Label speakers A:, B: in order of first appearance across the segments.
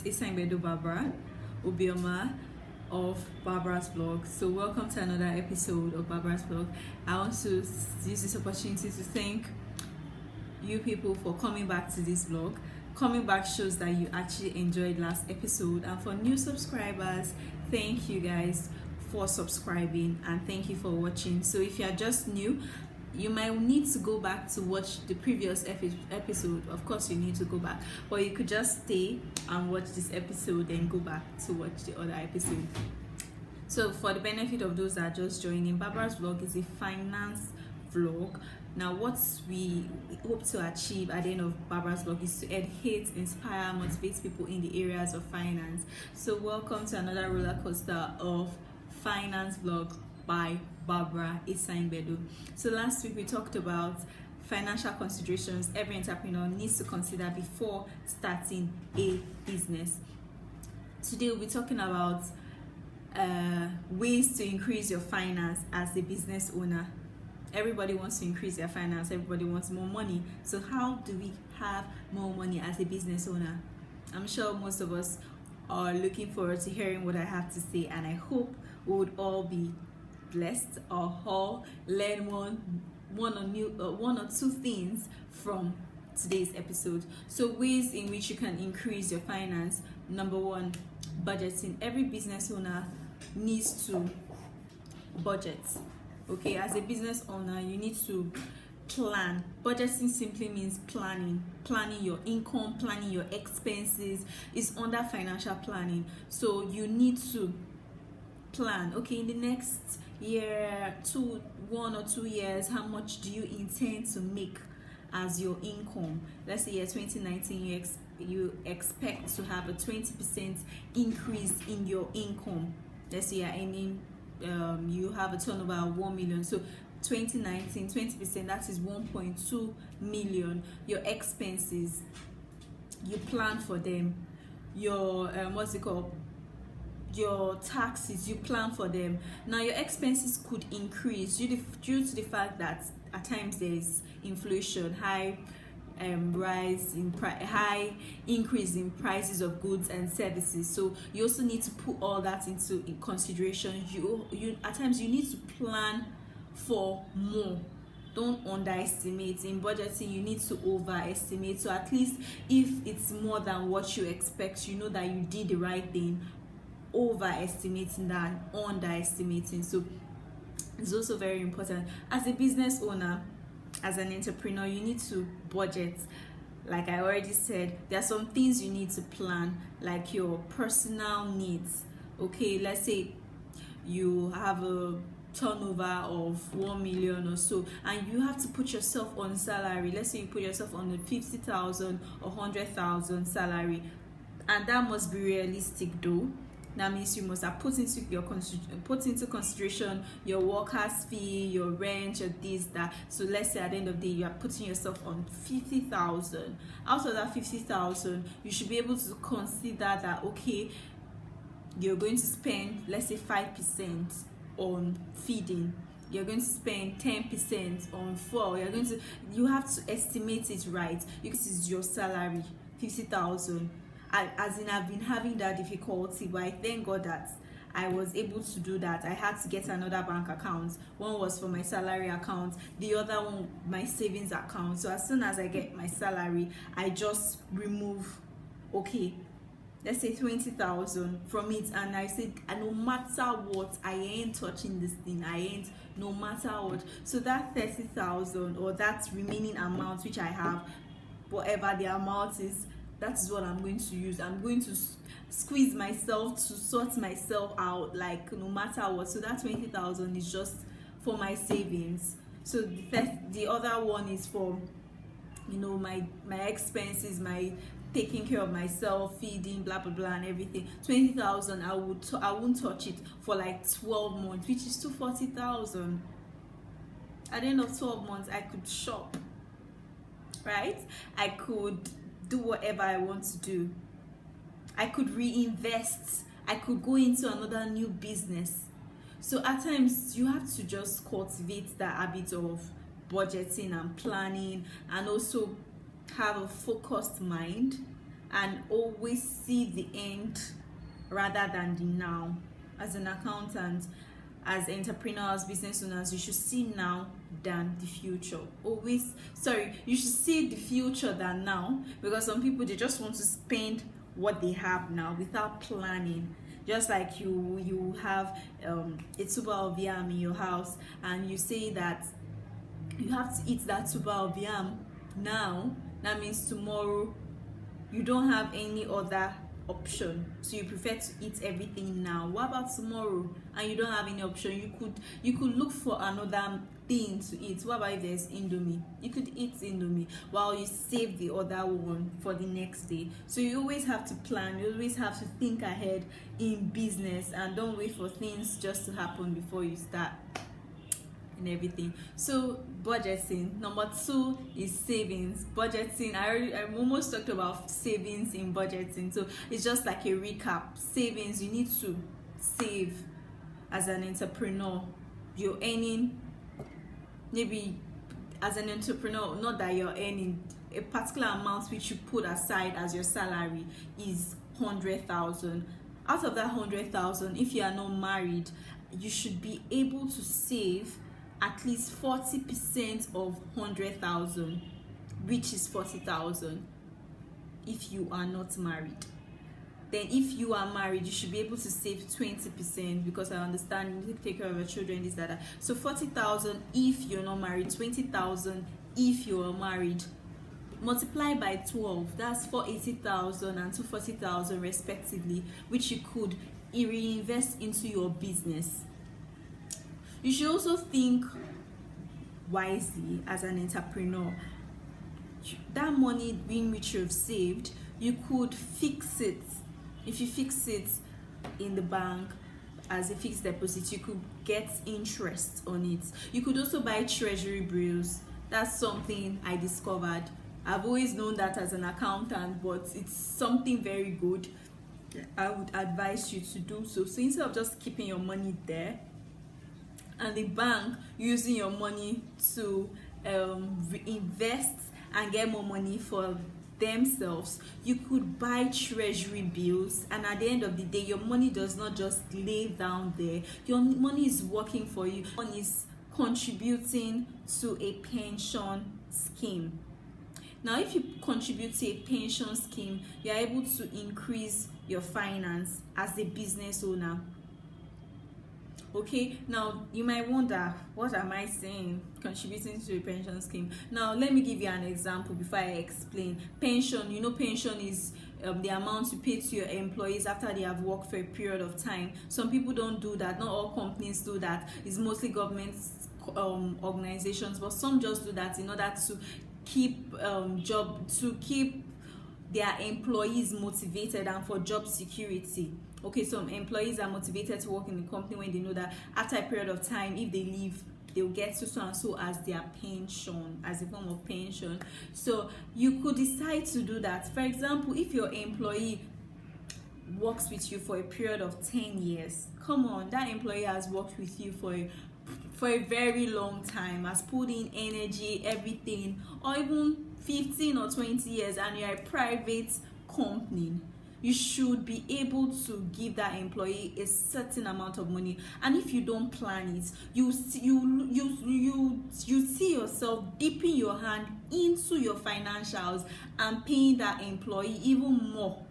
A: is Isangbedo Barbara Obioma of Barbara's Vlog. So welcome to another episode of Barbara's Vlog. I want to use this opportunity to thank you people for coming back to this vlog. Coming back shows that you actually enjoyed last episode, and for new subscribers, thank you guys for subscribing and thank you for watching. So if you are just new, you might need to go back to watch the previous episode. Of course you need to go back, but you could just stay and watch this episode and go back to watch the other episode. So for the benefit of those that are just joining, Barbara's Vlog is a finance vlog. Now what we hope to achieve at the end of Barbara's Vlog is to educate, inspire, motivate people in the areas of finance. So welcome to another roller coaster of finance vlog by Barbara Isangbedo. So last week we talked about financial considerations every entrepreneur needs to consider before starting a business. Today we'll be talking about ways to increase your finance as a business owner. Everybody wants to increase their finance, everybody wants more money. So how do we have more money as a business owner? I'm sure most of us are looking forward to hearing what I have to say, and I hope we would all be blessed or all learn one or two things from today's episode. So ways in which you can increase your finance. Number one, budgeting. Every business owner needs to budget. Okay, as a business owner, you need to plan. Budgeting simply means planning your income, planning your expenses. Is under financial planning. So you need to plan, okay, in the next year, 1 or 2 years, how much do you intend to make as your income? Let's say year 2019, you expect to have a 20% increase in your income. Let's say you're earning you have a turnover of 1 million. So 2019, 20%, that is 1.2 million. Your expenses, you plan for them. Your your taxes, you plan for them. Now your expenses could increase due to the fact that at times there is inflation, high increase in prices of goods and services. So you also need to put all that into consideration. You at times you need to plan for more. Don't underestimate. In budgeting, you need to overestimate. So at least if it's more than what you expect, you know that you did the right thing. Overestimating than underestimating. So it's also very important. As a business owner, as an entrepreneur, you need to budget. Like I already said, there are some things you need to plan, like your personal needs. Okay, let's say you have a turnover of 1 million or so, and you have to put yourself on salary. Let's say you put yourself on a 50,000 or 100,000 salary, and that must be realistic though. That means you must have put into consideration your workers' fee, your rent, your this, that. So let's say at the end of the day you are putting yourself on 50,000. Out of that 50,000, you should be able to consider that okay, you're going to spend, let's say 5% on feeding. You're going to spend 10% on fuel. You have to estimate it right. This is your salary, 50,000. As in, I've been having that difficulty, but I thank God that I was able to do that. I had to get another bank account. One was for my salary account, the other one my savings account. So as soon as I get my salary, I just remove, okay, let's say 20,000 from it, and I said, no matter what, I ain't touching this thing. I ain't, no matter what. So that 30,000 or that remaining amount which I have, whatever the amount is, that is what I'm going to use. I'm going to squeeze myself to sort myself out, like no matter what. So that 20,000 is just for my savings. So the other one is for, you know, my expenses, my taking care of myself, feeding, blah blah blah, and everything. 20,000, I won't touch it for like 12 months, which is 240,000. At the end of 12 months, I could shop, right? I could do whatever I want to do. I could reinvest. I could go into another new business. So at times you have to just cultivate that habit of budgeting and planning, and also have a focused mind and always see the end rather than the now. As an accountant, as entrepreneurs, business owners, you should see now than the future. You should see the future than now, because some people, they just want to spend what they have now without planning. Just like you have a tuber of yam in your house, and you say that you have to eat that tuber of yam now. That means tomorrow you don't have any other option, so you prefer to eat everything now. What about tomorrow and you don't have any option? You could look for another thing to eat. What about if there's indomie? You could eat indomie while you save the other one for the next day. So you always have to plan, you always have to think ahead in business, and don't wait for things just to happen before you start and everything. So budgeting. Number 2 is savings. Budgeting, I almost talked about savings in budgeting, so it's just like a recap. Savings, you need to save. As an entrepreneur, you're earning, maybe as an entrepreneur, not that you're earning a particular amount which you put aside as your salary is 100,000. Out of that 100,000, if you are not married, you should be able to save at least 40% of 100,000, which is 40,000 if you are not married. Then if you are married, you should be able to save 20%, because I understand you need to take care of your children, this, that. So 40,000 if you're not married, 20,000 if you are married. Multiply by 12, that's 480,000 and 240,000 respectively, which you could reinvest into your business. You should also think wisely as an entrepreneur. That money in which you've saved, you could fix it. If you fix it in the bank as a fixed deposit, you could get interest on it. You could also buy treasury bills. That's something I discovered. I've always known that as an accountant, but it's something very good. I would advise you to do so. So instead of just keeping your money there, and the bank using your money to invest and get more money for themselves, you could buy treasury bills, and at the end of the day, your money does not just lay down there. Your money is working for you. Money is contributing to a pension scheme. Now, if you contribute to a pension scheme, you are able to increase your finance as a business owner. Okay, now you might wonder, what am I saying? Contributing to a pension scheme. Now, let me give you an example before I explain. Pension, pension is the amount you pay to your employees after they have worked for a period of time. Some people don't do that. Not all companies do that. It's mostly government organizations, but some just do that in order to keep their employees motivated and for job security. Okay, some employees are motivated to work in the company when they know that after a period of time, if they leave, they'll get so and so as their pension, as a form of pension. So you could decide to do that. For example, if your employee works with you for a period of 10 years, come on, that employee has worked with you for a very long time, has put in energy, everything, or even 15 or 20 years, and you're a private company, you should be able to give that employee a certain amount of money. And if you don't plan it, you see yourself dipping your hand into your financials and paying that employee even more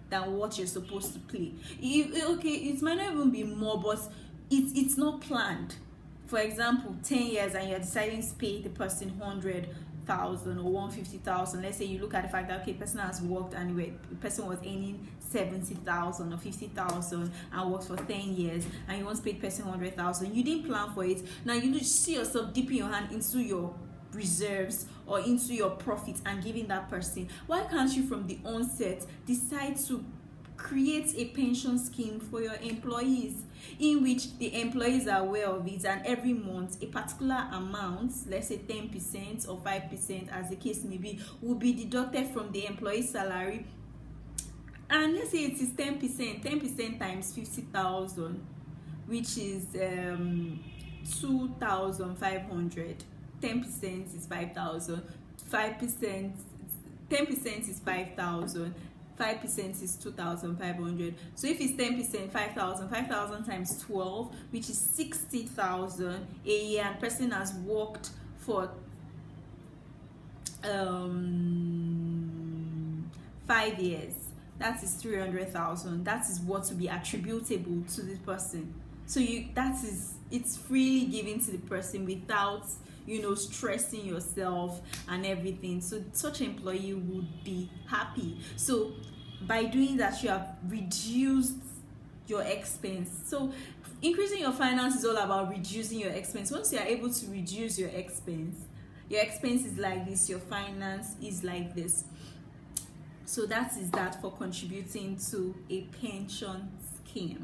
A: than what you're supposed to pay. It might not even be more, but it's not planned. For example, 10 years and you're deciding to pay the person 100,000 or 150,000. Let's say you look at the fact that the person has worked and the person was earning 70,000 or 50,000 and worked for 10 years, and you want to pay the person 100,000. You didn't plan for it. Now you see yourself dipping your hand into your reserves or into your profits and giving that person. Why can't you from the onset decide to create a pension scheme for your employees, in which the employees are aware of it, and every month a particular amount, let's say 10% or 5% as the case may be, will be deducted from the employee's salary? And let's say it is 10% times 50,000, which is 2,500. 10% is 5,000. 5% 10% is 5,000, 5% is 2,500. So if it's 10%, 5,000, 5,000 times 12, which is 60,000 a year, and person has worked for 5 years, that is 300,000. That is what to be attributable to the person. So it's freely given to the person without stressing yourself and everything. So such an employee would be happy. So by doing that, you have reduced your expense. So increasing your finance is all about reducing your expense. Once you are able to reduce your expense is like this, your finance is like this. So that is that for contributing to a pension scheme.